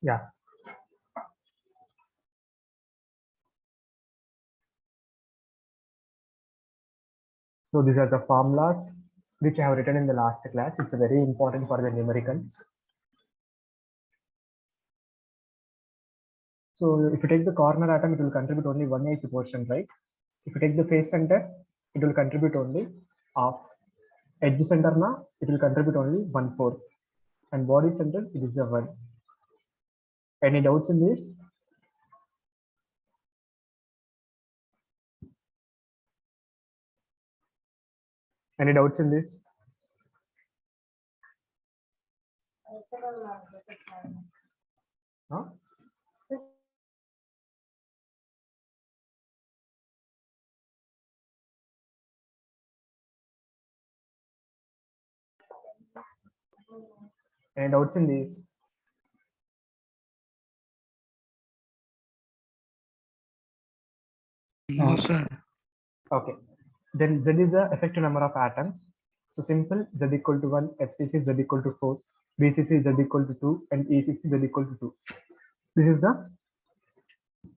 Yeah. So these are the formulas which I have written in the last class. It's very important for the numericals. So if you take the corner atom, it will contribute only 1/8 portion, right? If you take the face center, it will contribute only half. Edge center na, it will contribute only 1/4. And body center, it is a 1. Any doubts in this? Any doubts in this? Huh? Any doubts in this? No, sir. Okay. Then Z is the effective number of atoms. So simple, Z equal to 1, FCC Z equal to 4, BCC Z equal to 2, and ECC Z equal to 2. This is the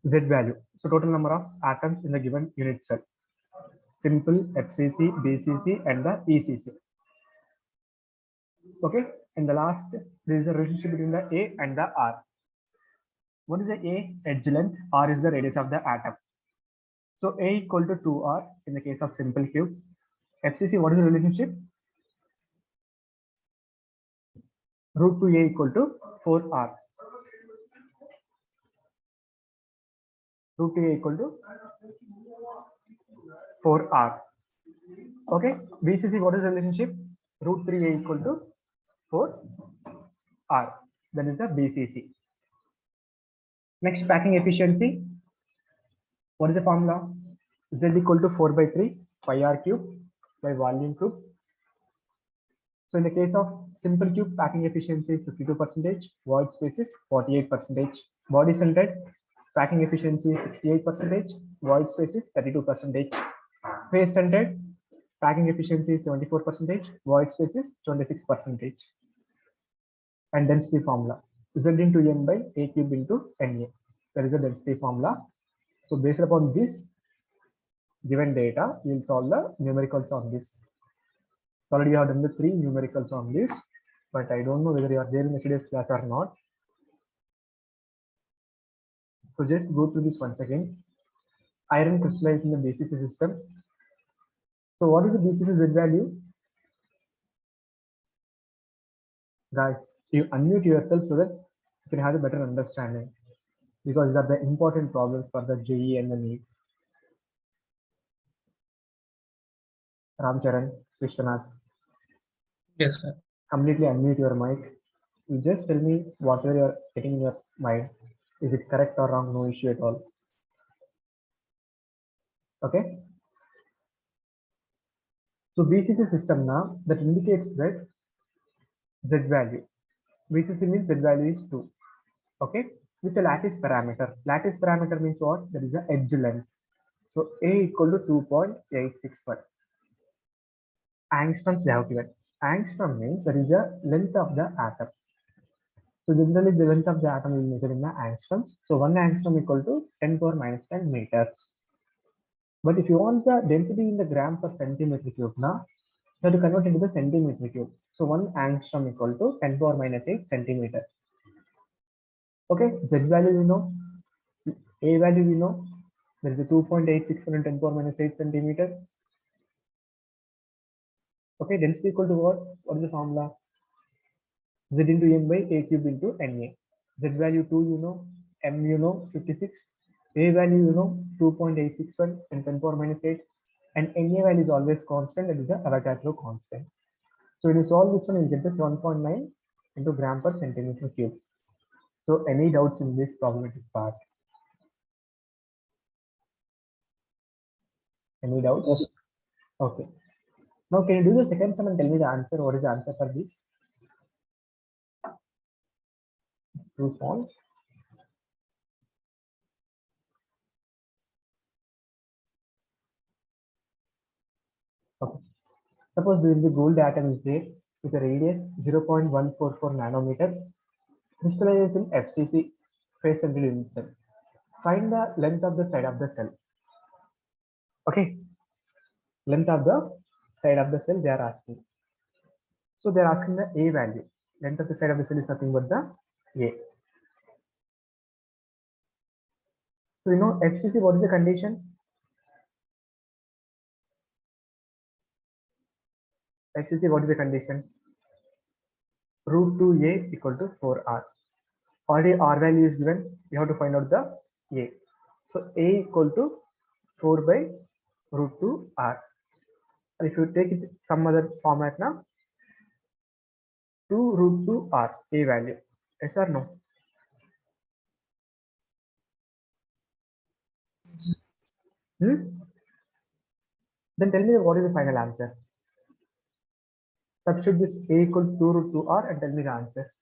Z value. So total number of atoms in the given unit cell. Simple, FCC, BCC, and the ECC. Okay. And the last, there is a relationship between the A and the R. What is the A? Edge length. R is the radius of the atom. So A equal to 2R in the case of simple cube. FCC, what is the relationship? Root 2A equal to 4R. Root 2A equal to 4R. Okay. BCC, what is the relationship? Root 3A equal to 4R. That is the BCC. Next, packing efficiency. What is the formula? Z equal to 4/3 pi r cube by volume cube. So in the case of simple cube, packing efficiency is 52%, void space is 48%, body centered packing efficiency is 68%, void space is 32%, face centered packing efficiency is 74%, void space is 26%. And density formula, Z into M by A cube into NA. That is the density formula. So based upon this given data, we will solve the numericals on this. Already we have done the 3 numericals on this, but I don't know whether you are there in yesterday's class or not. So just go through this once again. Iron crystallized in the BCC system. So what is the BCC Z value? Guys, you unmute yourself so that you can have a better understanding, because these are the important problems for the JEE and the NEET. Ramcharan, Vishwanath. Yes, sir. Completely unmute your mic. You just tell me whatever you're getting in your mind. Is it correct or wrong? No issue at all. Okay. So BCC system now that indicates that Z value. BCC means Z value is 2. Okay. With the lattice parameter. Lattice parameter means what? That is the edge length. So A equal to 2.861. Angstroms they have given. Angstrom means that is the length of the atom. So generally the length of the atom is measured in the angstroms. So 1 angstrom equal to 10 power minus 10 meters. But if you want the density in the gram per centimeter cube now, you have to convert into the centimeter cube. So 1 angstrom equal to 10 power minus 8 centimeter. Okay, Z value we know, A value we know. There is a 2.86 into 10 power minus 8 centimeter. Okay, density equal to what? What is the formula? Z into M by A cube into NA. Z value 2 you know, M you know 56. A value you know 2.861 and 10 power minus 8. And NA value is always constant, that is the Avogadro constant. So when you solve this one, you get this 1.9 into gram per centimeter cube. So any doubts in this problematic part? Any doubts? Yes. Okay. Now can you do the second sum and tell me the answer? What is the answer for this? Too small. Okay. Suppose there is a gold atom is there with a radius 0.144 nanometers Crystallization FCC phase centered unit cell. Find the length of the side of the cell. Okay, length of the side of the cell they are asking. So they are asking the A value. Length of the side of the cell is nothing but the A. So you know FCC, what is the condition? FCC, what is the condition? Root 2A equal to 4R. Already R value is given. You have to find out the A. So A equal to 4 by root 2R. If you take it some other format now, 2 root 2R A value. Yes or no? Then tell me what is the final answer. Substitute this A equal to 2 root 2R and tell me the answer.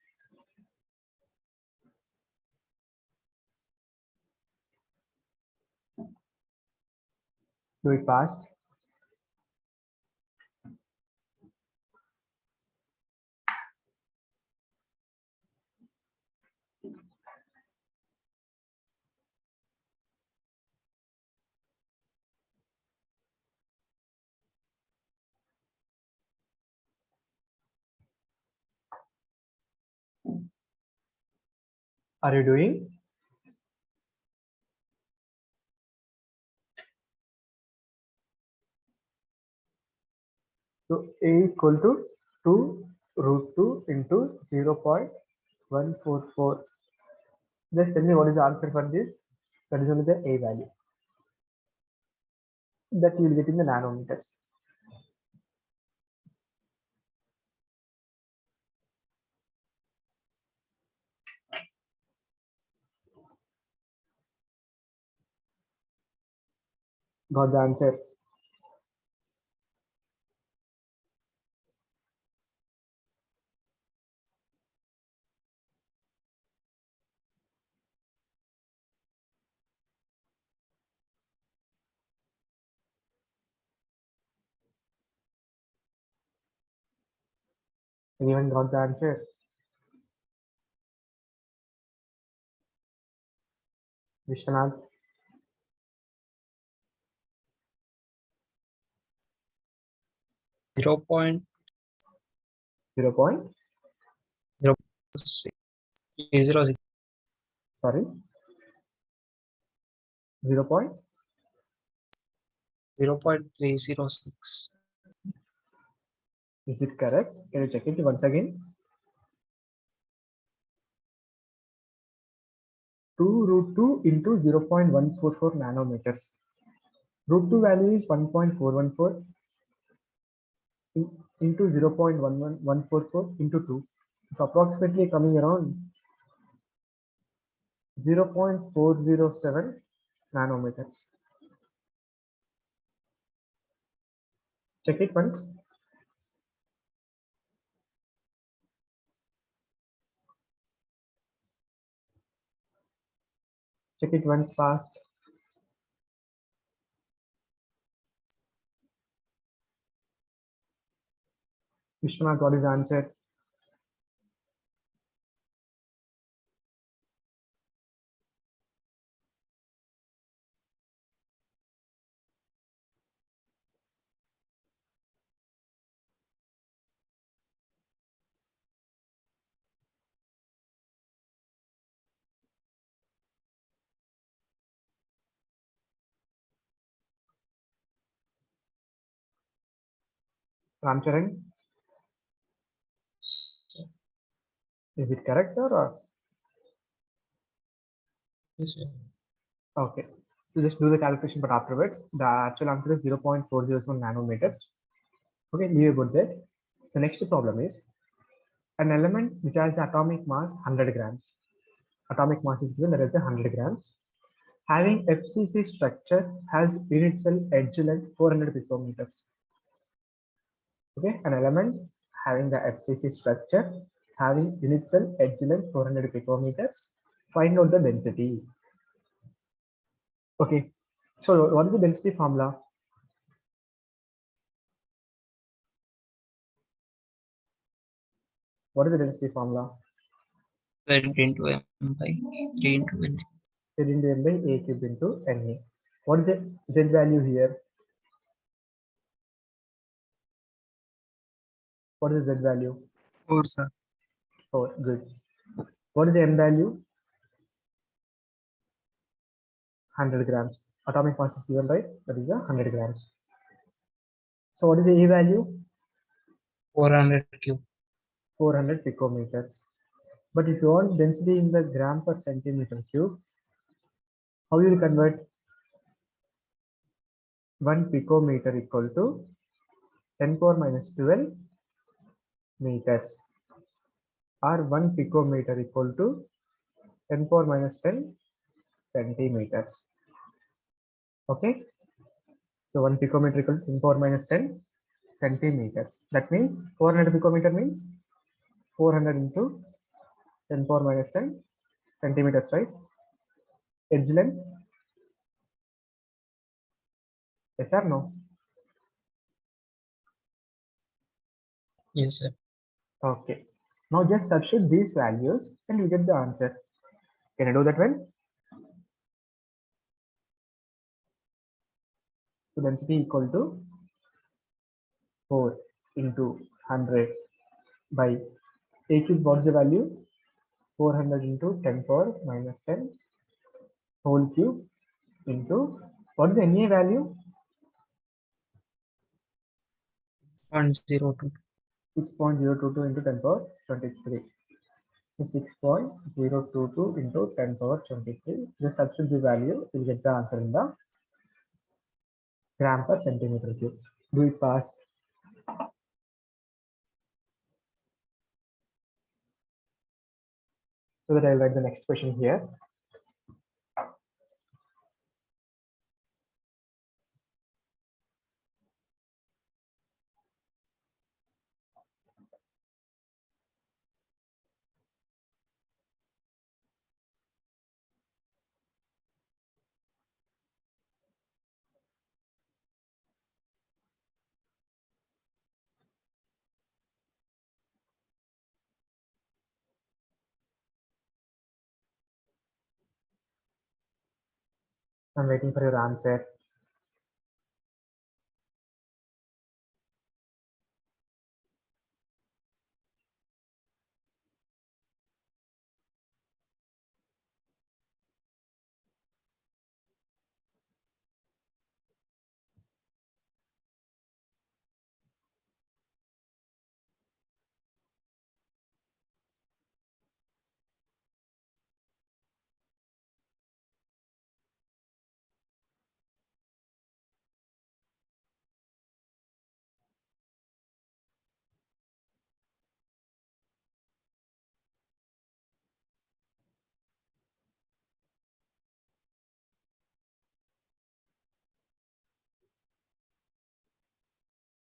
Do it fast. Are you doing? So A equal to 2 root 2 into 0.144. Just tell me what is the answer for this. That is only the A value. That you will get in the nanometers. Got the answer. Anyone got the answer? Vishwanath? 0.006. 0.06. Sorry. 0.306. Is it correct? Can you check it once again? 2 root 2 into 0.144 nanometers. Root 2 value is 1.414 into 0.11144 into 2. It's approximately coming around 0.407 nanometers. Check it once. Check it once fast. Vishwanath, what is the answer? Ramcharan, is it correct or? Yes, sir. Okay. So just do the calculation, but afterwards, the actual answer is 0.407 nanometers. Okay, leave about that. The next problem is an element which has atomic mass 100 grams. Atomic mass is given, that is 100 grams. Having FCC structure has unit cell edge length 400 picometers. Okay, an element having the FCC structure having unit cell edge length 400 picometers. Find out the density. Okay, so what is the density formula? What is the density formula? squared into m by 3 into n. Z into m by a cube into NE. What is the Z value here? What is the Z value? 4, sir. Oh, good. What is the M value? 100 grams. Atomic mass is given, right? That is 100 grams. So what is the A value? 400 cube. 400 picometers. But if you want density in the gram per centimeter cube, how you will convert 1 picometer equal to 10 power minus 12 meters, or 1 picometer equal to 10 power minus 10 centimeters. Okay, so 1 picometer equal to 10 power minus 10 centimeters. That means 400 picometer means 400 into 10 power minus 10 centimeters, right? Edge length, yes or no? Yes, sir. Okay, now just substitute these values and you get the answer. Can I do that one? So density equal to 4 into 100 by a cube. What's the value? 400 into 10 power minus 10 whole cube into what is the NA value? 0.02. 6.022 into 10 power 23. So 6.022 into 10 power 23. Just substitute the value, you'll get the answer in the gram per centimeter cube. Do it fast. So that I'll write the next question here. I'm waiting for your answer.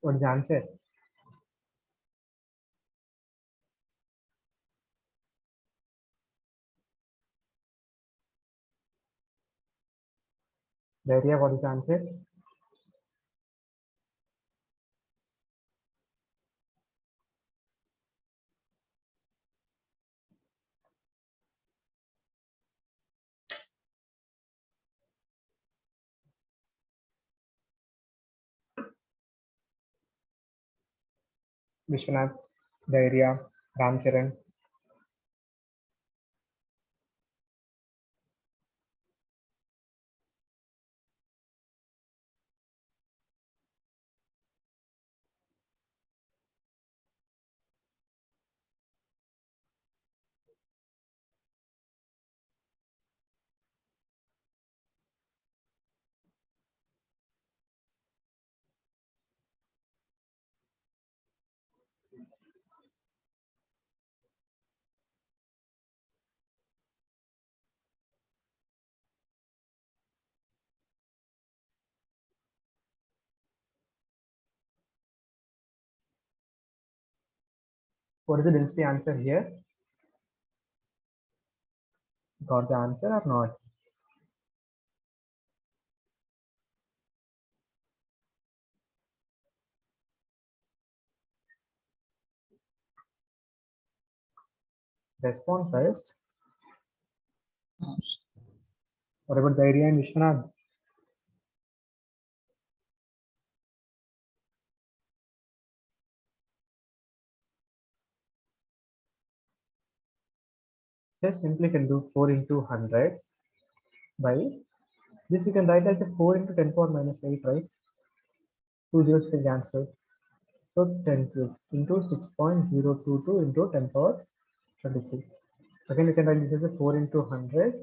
What's the answer? Daria, what is the answer? Vishwanath, Daria, Ramcharan. What is the density answer here? Got the answer or not? Respond first. No, What about the idea in Vishwanath? Just simply can do 4 into 100 by this. We can write as a 4 into 10 power minus 8, right? 2 zeros can cancel. So 10 cubed into 6.022 into 10 power 23. Again, we can write this as a 4 into 100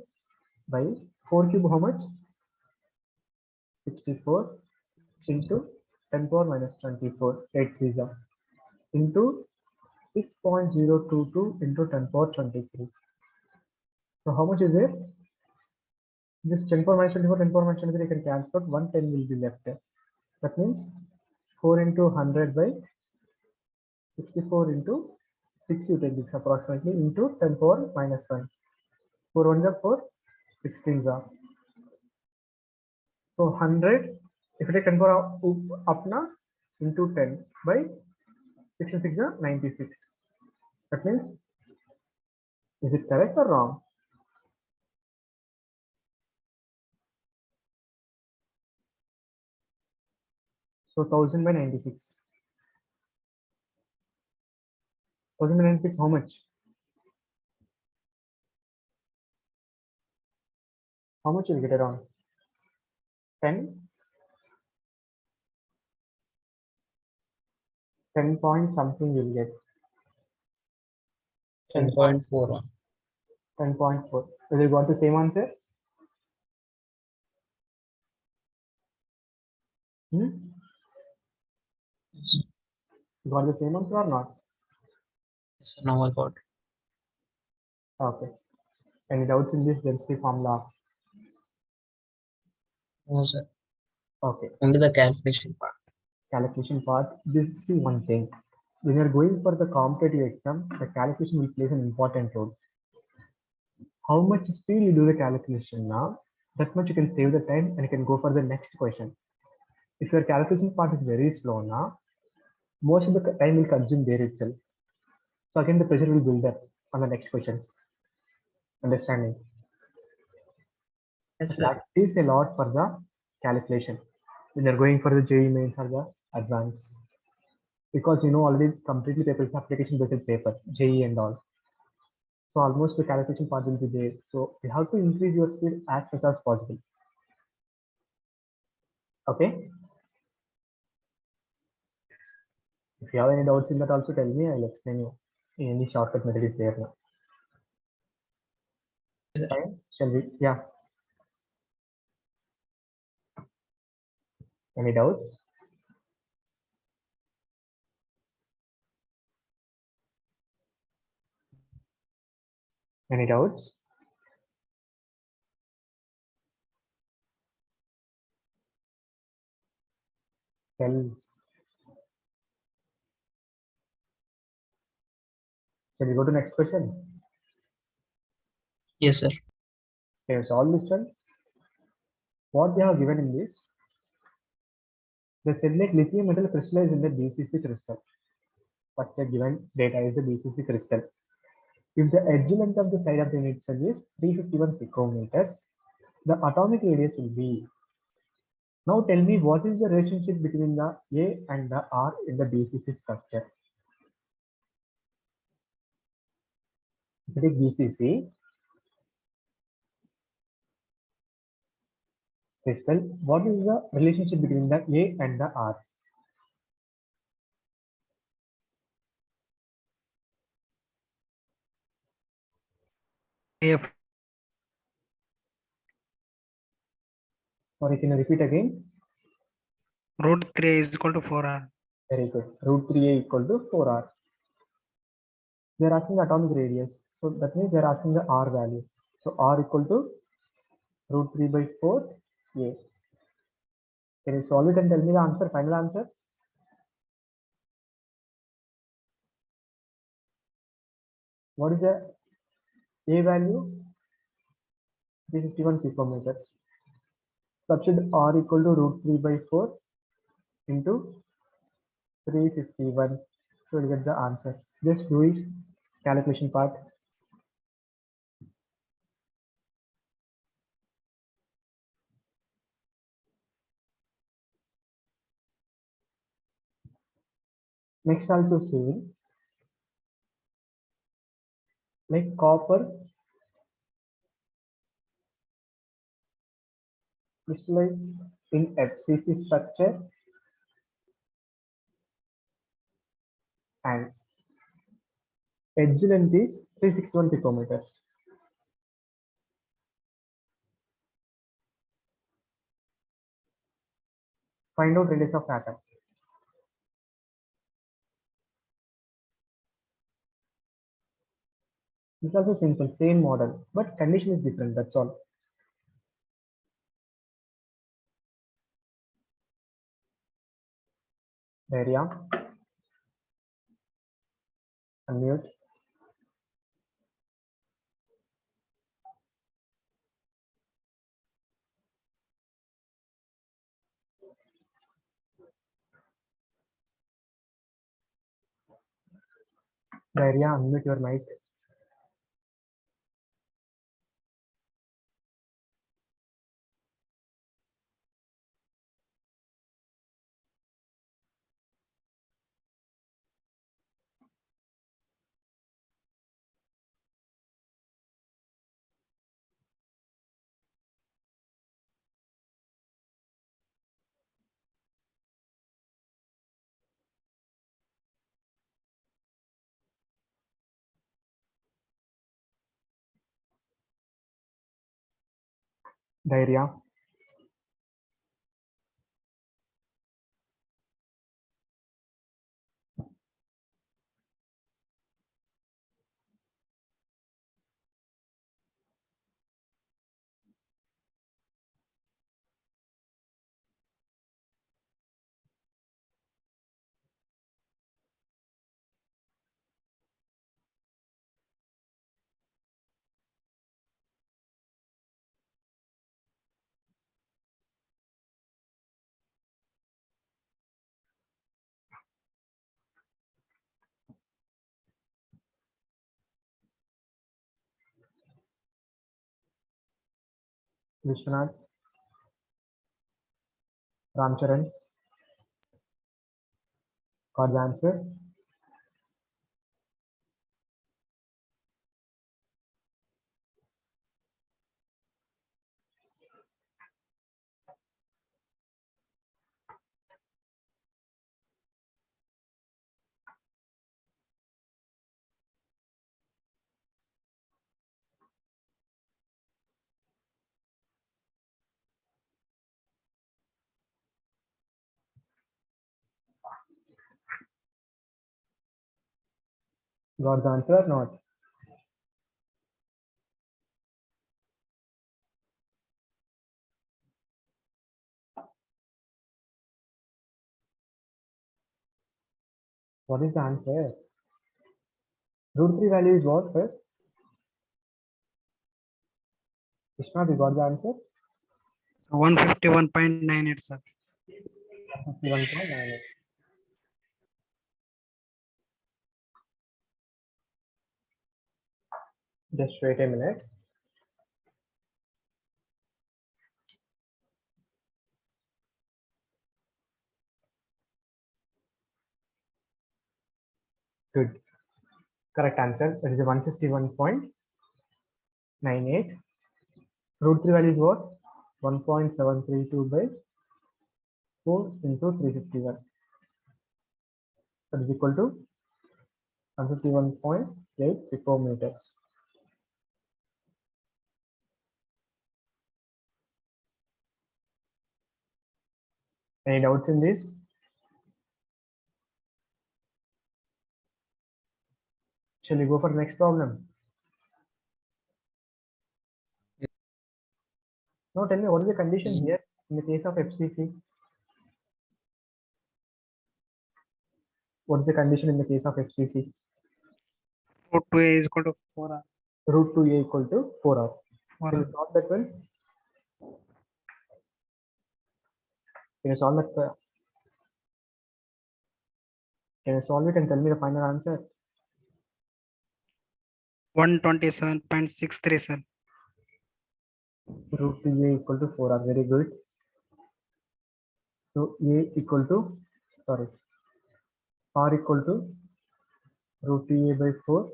by 4 cube. How much? 64 into 10 power minus 24. 8 3s into 6.022 into 10 power 23. So how much is it? This 10 power minus 24, 10 power minus 23 can cancel out. 110 will be left. That means 4 into 100 by 64 into 6, you take this approximately into 10 power minus 1. 4 1s are 4, 16s are. So 100, if you take 10 power up now, into 10 by 66 are 96. That means, is it correct or wrong? So 1000 by 96. 1000 by 96, how much? How much you'll get around? 10? 10 point something you'll get. 10.41. 10.4. Will you got the same answer? Yes, Got the same answer or not? yes, now I got. Okay. Any doubts in this density formula? No, sir. Okay. Only the calculation part. Calculation part. This is the one thing. When you're going for the competitive exam, the calculation will play an important role. How much speed you do the calculation now, that much you can save the time and you can go for the next question. If your calculation part is very slow now, most of the time will consume there itself. So again, the pressure will build up on the next questions. Understanding? Yes, sir. That is a lot for the calculation when you're going for the JEE mains or the advanced, because you know already completely paper is application based paper, JEE and all. So almost the calculation part will be there. So you have to increase your speed as much as possible. Okay. If you have any doubts in that, also tell me. I'll explain you. Any shortcut method is there now. Fine. Shall we? Yeah. Any doubts? Any doubts? Shall we go to next question? Yes, sir. Okay, so all this one, what they have given in this, they said like lithium metal crystallized in the BCC crystal. First given data is the BCC crystal. If the edge length of the side of the unit cell is 351 picometers, the atomic radius will be. Now tell me what is the relationship between the A and the R in the BCC structure. If you take BCC crystal, what is the relationship between the A and the R? If Or can you repeat again? root 3 is equal to 4R. Very good. Root 3A equal to 4R. They are asking the atomic radius. So that means they are asking the R value. So R equal to root 3 by 4A. Can you solve it and tell me the answer, final answer? What is the A value? 351 picometers. Substitute R equal to root 3 by 4 into 351. So we'll get the answer. Just do it. Calculation part. Next also same, like copper crystallized in FCC structure and edge length is 361 picometers. Find out radius of atom. It's also simple, same model, but condition is different, that's all. Area, unmute. Area, unmute your mic. Area, Vishwanath, Ramcharan, got the answer. Got the answer or not? What is the answer? Root 3 value is what first? Vishwanath, you got the answer? 151.98, sir. 51.98. Just wait a minute. Good. Correct answer. That is a 151.98. Root 3 value is what? 1.732 by 4 into 351. That is equal to 151.8 picometers. Any doubts in this? Shall we go for the next problem? Now tell me what is the condition here in the case of FCC? What is the condition in the case of FCC? Root 2a is equal to 4r. Root 2a equal to 4r. Can you 4r. solve that one? Can you solve that? Can you solve it and tell me the final answer? 127.63, sir. Root 2a equal to 4r. Very good. So a equal to, sorry, R equal to root 2a by 4.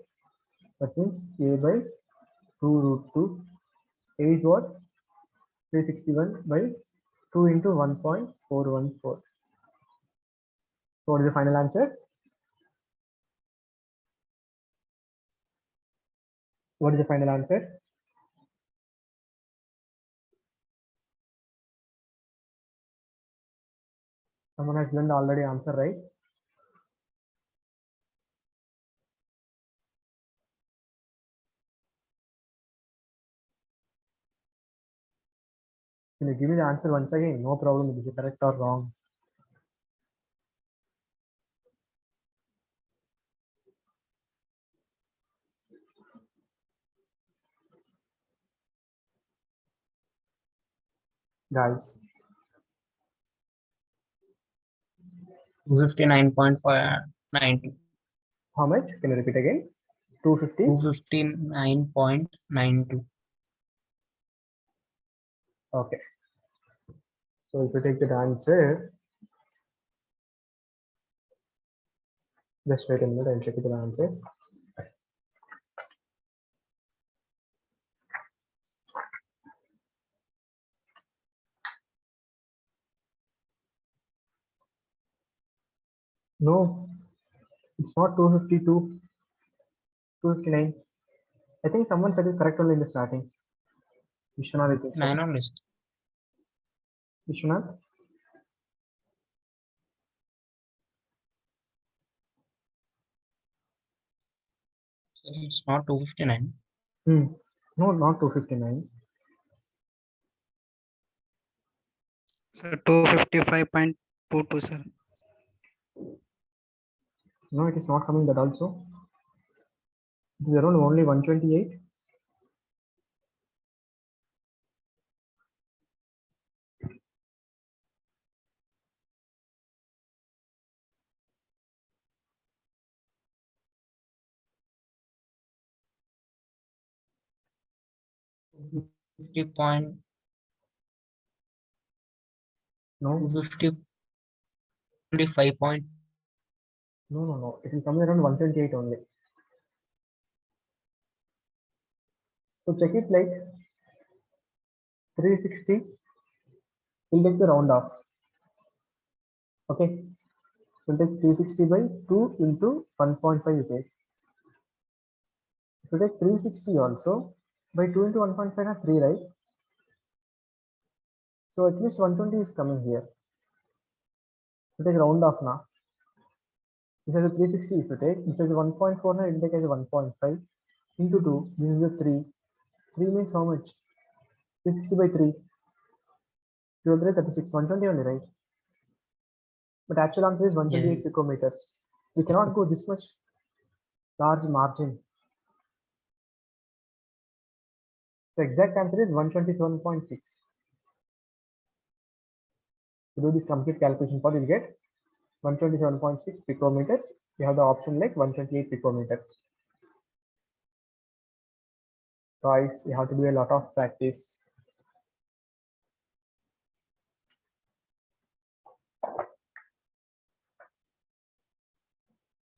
That means a by 2 root 2. A is what? 361 by 2 into 1.414. So what is the final answer? What is the final answer? Someone has given the already answer, right? Can you give me the answer once again? No problem. Is it correct or wrong? Guys, 259.592. how much? Can you repeat again? 250? 259.92. Okay. So if you take the answer, just wait a minute, I'll check the answer. No, it's not 252, 259. I think someone said it correct only in the starting. Vishwanath, I think so. 9 only. Vishwanath? It's not 259. No, not 259. So 255.22, sir. No, it is not coming that also. It is around only 128. No. 255 point. No. It is coming around 128 only. So check it like 360. We'll take the round off. Okay. So take 360 by 2 into 1.5 you take. If you take 360 also by 2 into 1.5 are 3, right? So at least 120 is coming here. So take round off now. This is a 360 if you take. This is 1.49, you take as 1.5 into 2. This is a 3. 3 means how much? 360 by 3. 36, 120 only, right? But actual answer is 128 picometers. We cannot go this much large margin. The exact answer is 127.6. To do this complete calculation part, you'll get 127.6 picometers. You have the option like 128 picometers. Guys, you have to do a lot of practice.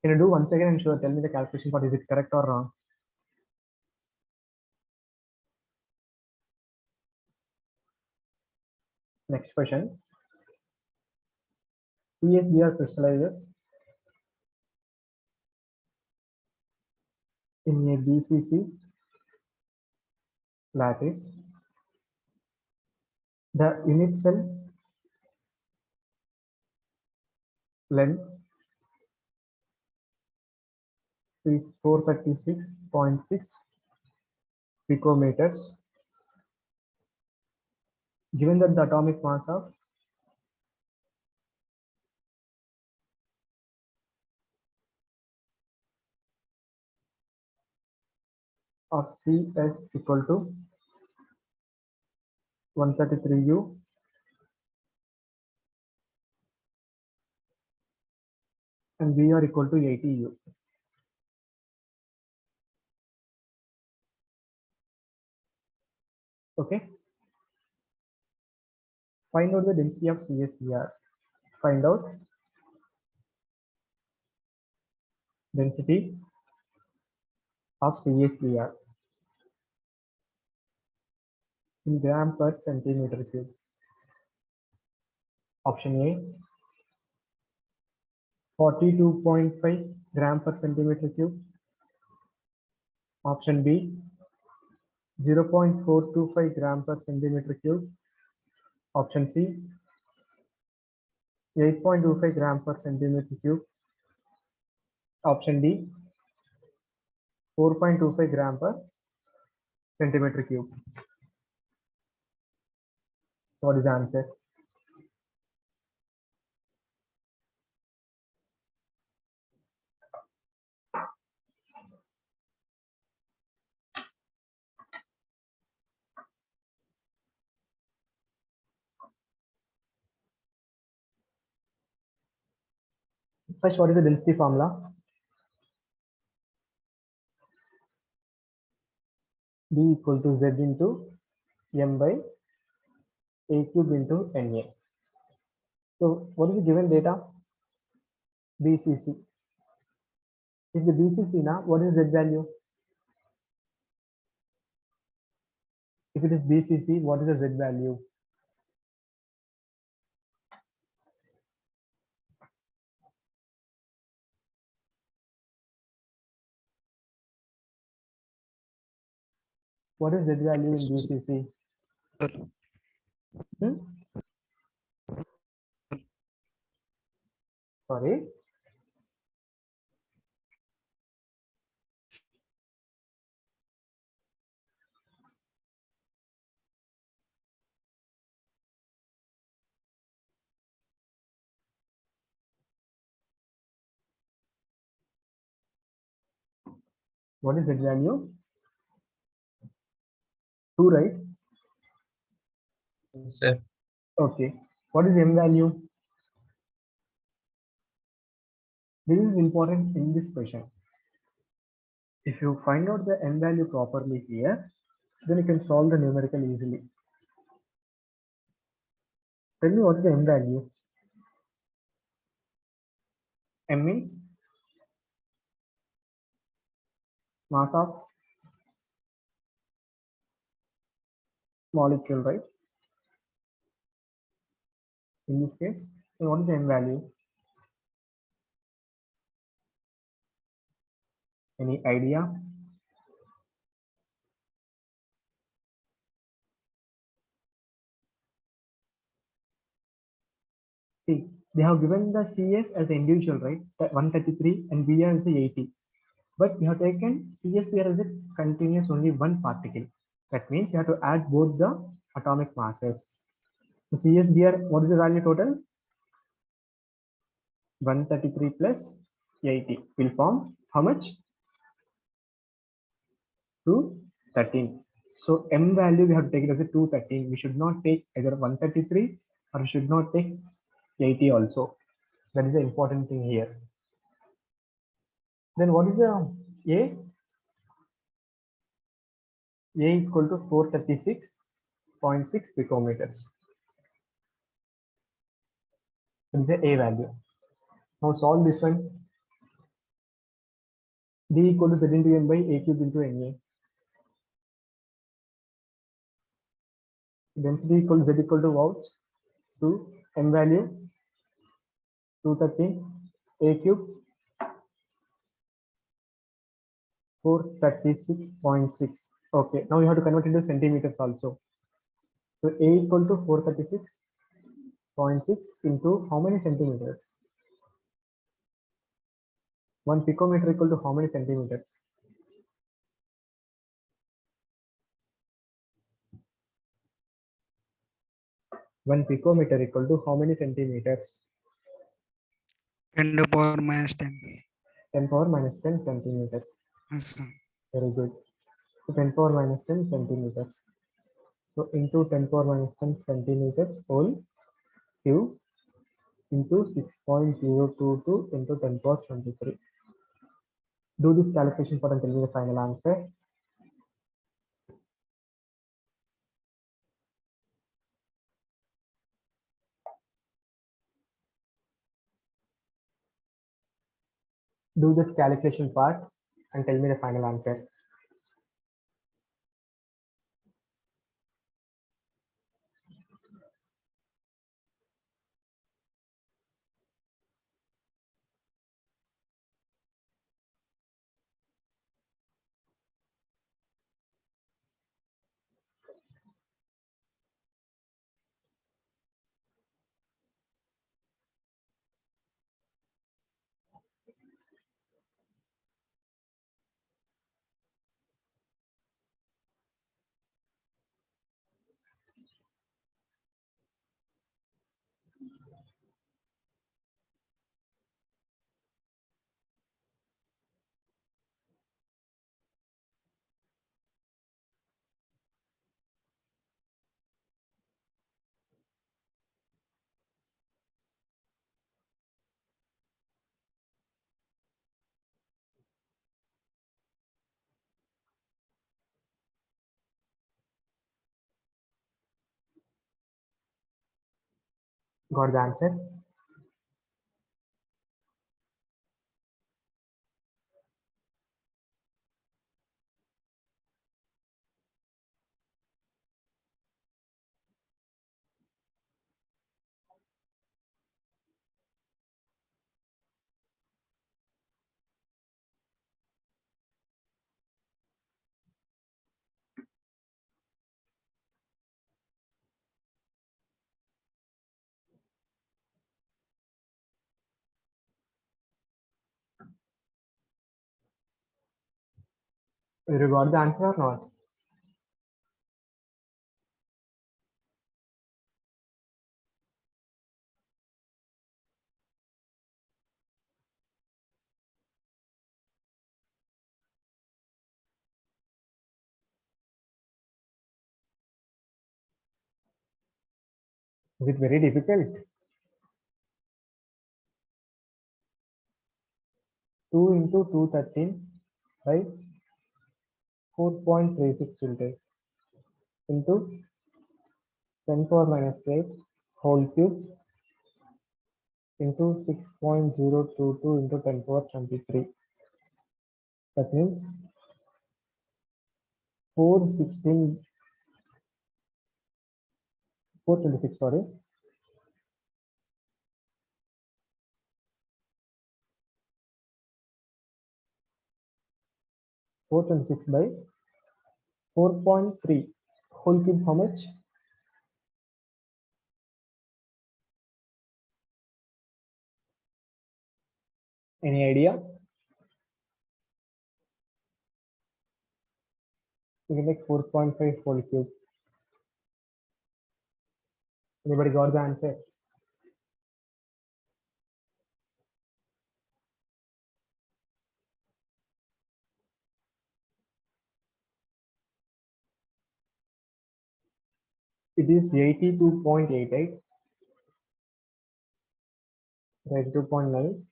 Can you do once again and tell me the calculation part, is it correct or wrong? Next question. CSBR crystallizes in a BCC lattice. The unit cell length is 436.6 picometers. Given that the atomic mass of CS equal to 133U and VR equal to 80U. Okay. Find out the density of CSBR. Find out density of CSPR in gram per centimeter cube. Option A, 42.5 gram per centimeter cube. Option B, 0.425 gram per centimeter cube. Option C, 8.25 gram per centimeter cube. Option D, 4.25 gram per centimeter cube. What is the answer? First, what is the density formula? D equal to Z into M by A cube into NA. So what is the given data? BCC. If the BCC now, what is Z value? If it is BCC, what is the Z value? What is Z value in BCC? Hmm? Sorry. What is Z value? 2, right? Yes, sir. Okay. What is M value? This is important in this question. If you find out the M value properly here, then you can solve the numerical easily. Tell me what is the M value? M means mass of molecule, right? In this case, so what is the M value? Any idea? See, they have given the CS as the individual, right? 133 and BR is the 80. But we have taken CSPR as a continuous only one particle. That means you have to add both the atomic masses. So CSBR, what is the value total? 133 plus 80 will form how much? 213. So M value we have to take it as a 213. We should not take either 133 or we should not take 80 also. That is the important thing here. Then what is the A? A equal to 436.6 picometers. That is the A value. Now solve this one. D equal to Z into M by A cube into NA. Density equal to Z equal to what? 2. M value 213. A cube 436.6. Okay, now you have to convert into centimeters also. So A equal to 436.6 into how many centimeters? 1 picometer equal to how many centimeters? 1 picometer equal to how many centimeters? 10 to the power minus 10. 10 power minus 10 centimeters. Yes, sir. Very good. So 10 power minus 10 centimeters. So into 10 power minus 10 centimeters whole cube into 6.022 into 10 power 23. Do this calculation for and tell me the final answer. do this calculation part and tell me the final answer. Got the answer? You got the answer or not? Is it very difficult? 2 into 213 by 4.36 filter into 10 power minus 8 whole cube into 6.022 into 10 power 23. That means 416, 426, sorry. 426 by 4.3 whole cube, how much? Any idea? You can take 4.5 whole cube. Anybody got the answer? It is 82.88, right? 2.9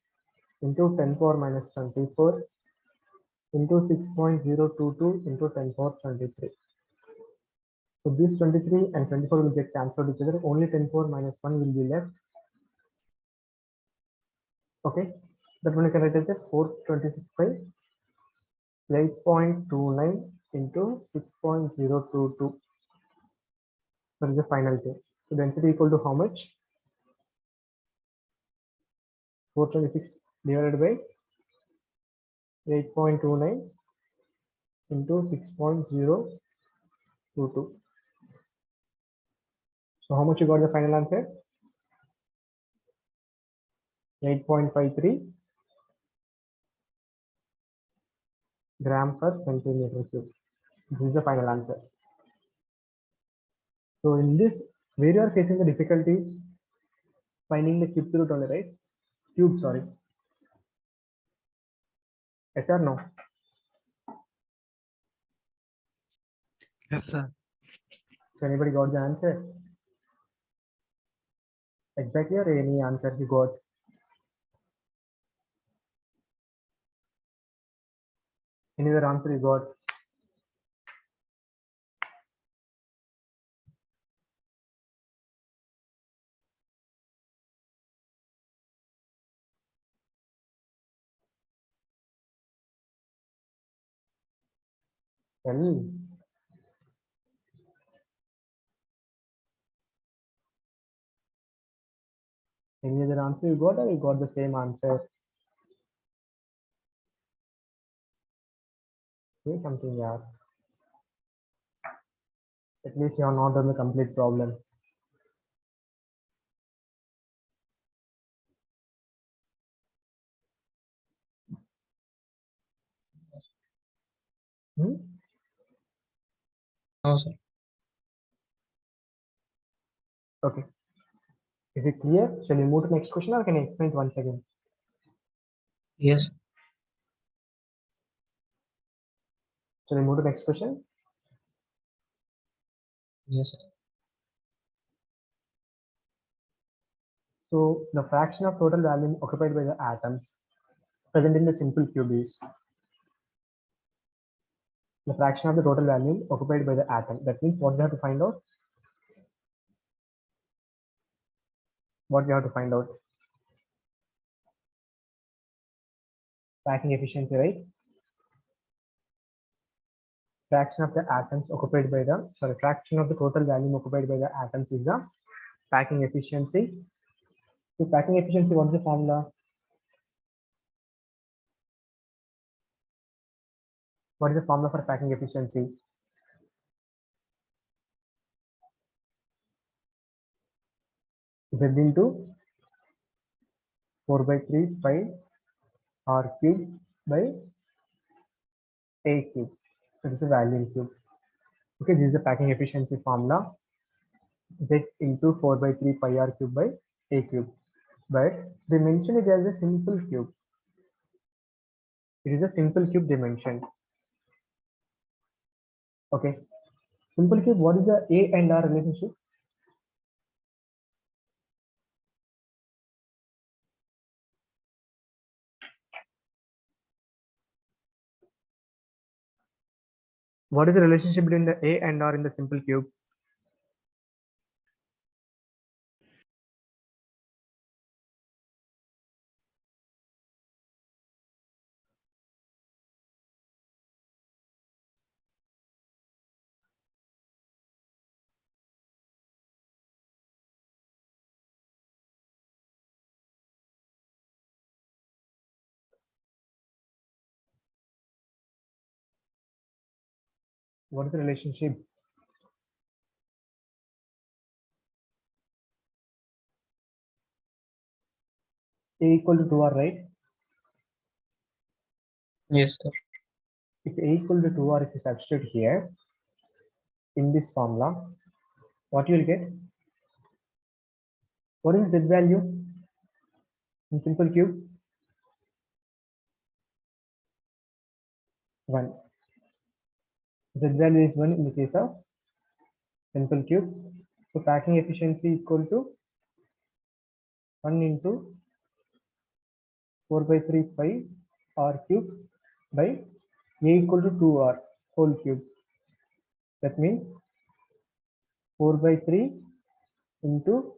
into 10 power minus 24 into 6.022 into 10 power 23. So this 23 and 24 will get cancelled each other. Only 10 power minus 1 will be left. Okay, that one you can write as a 426 by 8.29 into 6.022. That is the final thing. So density equal to how much? 426 divided by 8.29 into 6.022. So how much you got the final answer? 8.53 gram per centimeter cube. This is the final answer. So in this, where you are facing the difficulties finding the cube root only, right? Cube, sorry. Yes or no? Yes, sir. So anybody got the answer? Exactly, or any answer you got? Any other answer you got? Well, any other answer you got, or you got the same answer? Say something, yeah. At least you are not on the complete problem. Hmm? No, sir. Okay. Is it clear? Shall we move to the next question, or can I explain it once again? Yes. Shall we move to the next question? Yes, sir. So the fraction of total volume occupied by the atoms present in the simple cube is the fraction of the total volume occupied by the atom. That means what we have to find out? What we have to find out? Packing efficiency, right? Fraction of the atoms occupied by the, sorry, fraction of the total volume occupied by the atoms is the packing efficiency. So packing efficiency, what is the formula? What is the formula for packing efficiency? Z into 4 by 3 pi r cube by a cube. So this is the volume cube. Okay, this is the packing efficiency formula. Z into 4 by 3 pi r cube by a cube. But they mention it as a simple cube. It is a simple cube they mentioned. Okay. Simple cube, what is the A and R relationship? What is the relationship between the A and R in the simple cube? What is the relationship? A equal to 2R, right? Yes, sir. If A equal to 2R, if you substitute here in this formula, what you will get? What is Z value in simple cube? 1. Z value is 1 in the case of simple cube. So packing efficiency equal to 1 into 4 by 3 pi r cube by A equal to 2R whole cube. That means 4 by 3 into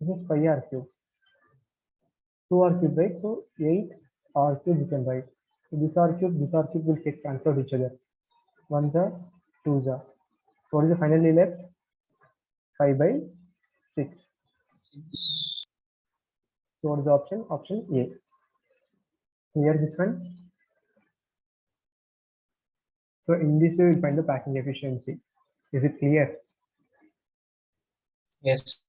this is pi r cube. 2R cube, right? So 8 r cube you can write. So this r cube will get cancelled each other. 1s are 2s are. So what is the finally left? 5 by 6. So what is the option? Option A. Clear this one? So in this way we'll find the packing efficiency. Is it clear? Yes.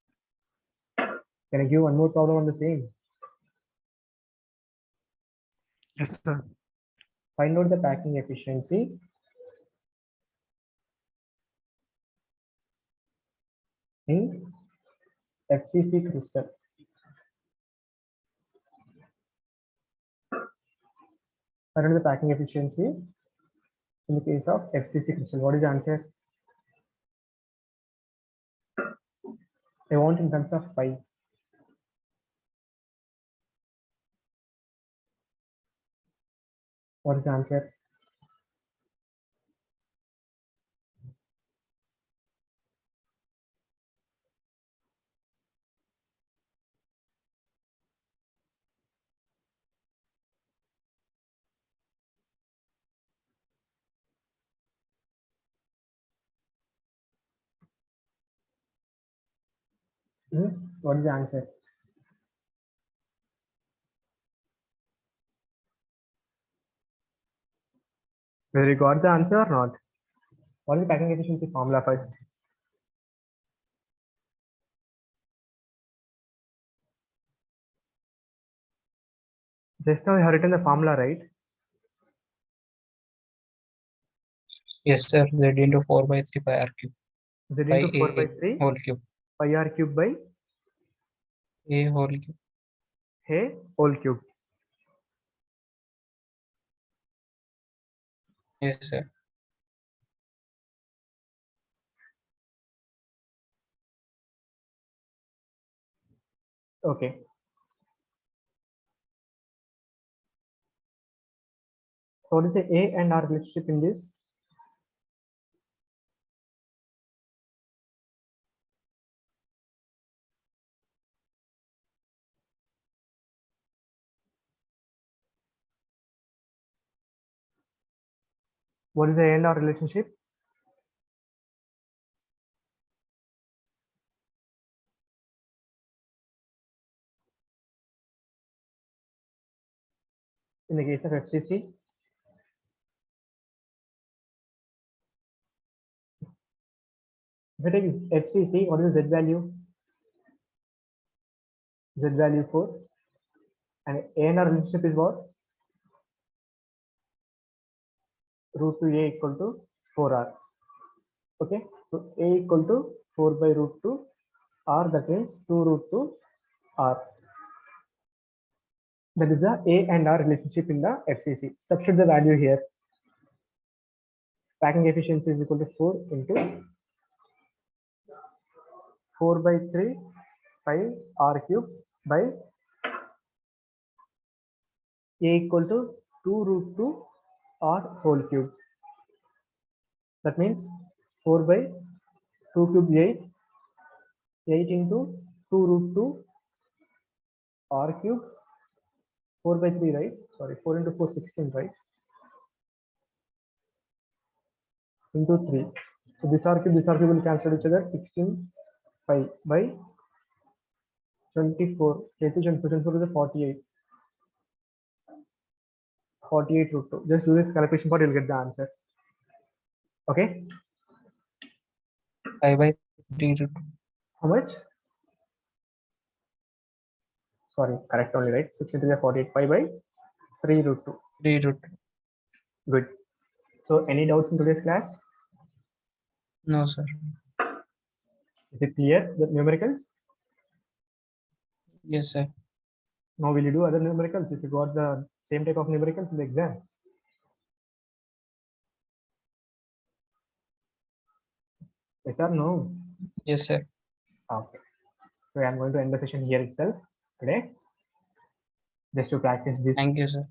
Can I give one more problem on the same? Yes, sir. Find out the packing efficiency in FCC crystal. Find out the packing efficiency in the case of FCC crystal. What is the answer? I want in terms of pi. What is the answer? What is the answer? Whether you got the answer or not? What is the packing efficiency formula first? Just now you have written the formula, right? Yes, sir. Z into 4 by 3 pi r cube Z by into 4 by a 3 whole cube. pi r cube by A whole cube. a whole cube. Yes, sir. Okay. So what is the A and R relationship in this? What is the A and R relationship? In the case of FCC, if I take FCC, what is the Z value? Z value 4. And A and R relationship is what? Root 2 A equal to 4R. Okay, so A equal to 4 by root 2 R, that means 2 root 2 R. That is the A and R relationship in the FCC. Substitute the value here. Packing efficiency is equal to 4 into 4 by 3 pi R cube by A equal to 2 root 2 R whole cube. That means 4 by 2 cube 8. 8 into 2 root 2 R cube. 4 by 3, right? Sorry, 4 into 4, 16, right? Into 3. So this R cube will cancel each other. 16 pi by 24. 24 is a 48. 48 root 2. Just do this calculation part, you'll get the answer. Okay. Pi by 3 root 2. How much? Sorry, correct only, right? 16 is a 48 pi by 3 root 2. 3 root 2. Good. So any doubts in today's class? No, sir. Is it clear, the numericals? Yes, sir. Now will you do other numericals if you got the same type of numericals in the exam? Yes or no? Yes, sir. Okay. So I'm going to end the session here itself today. Just to practice this Thank you, sir.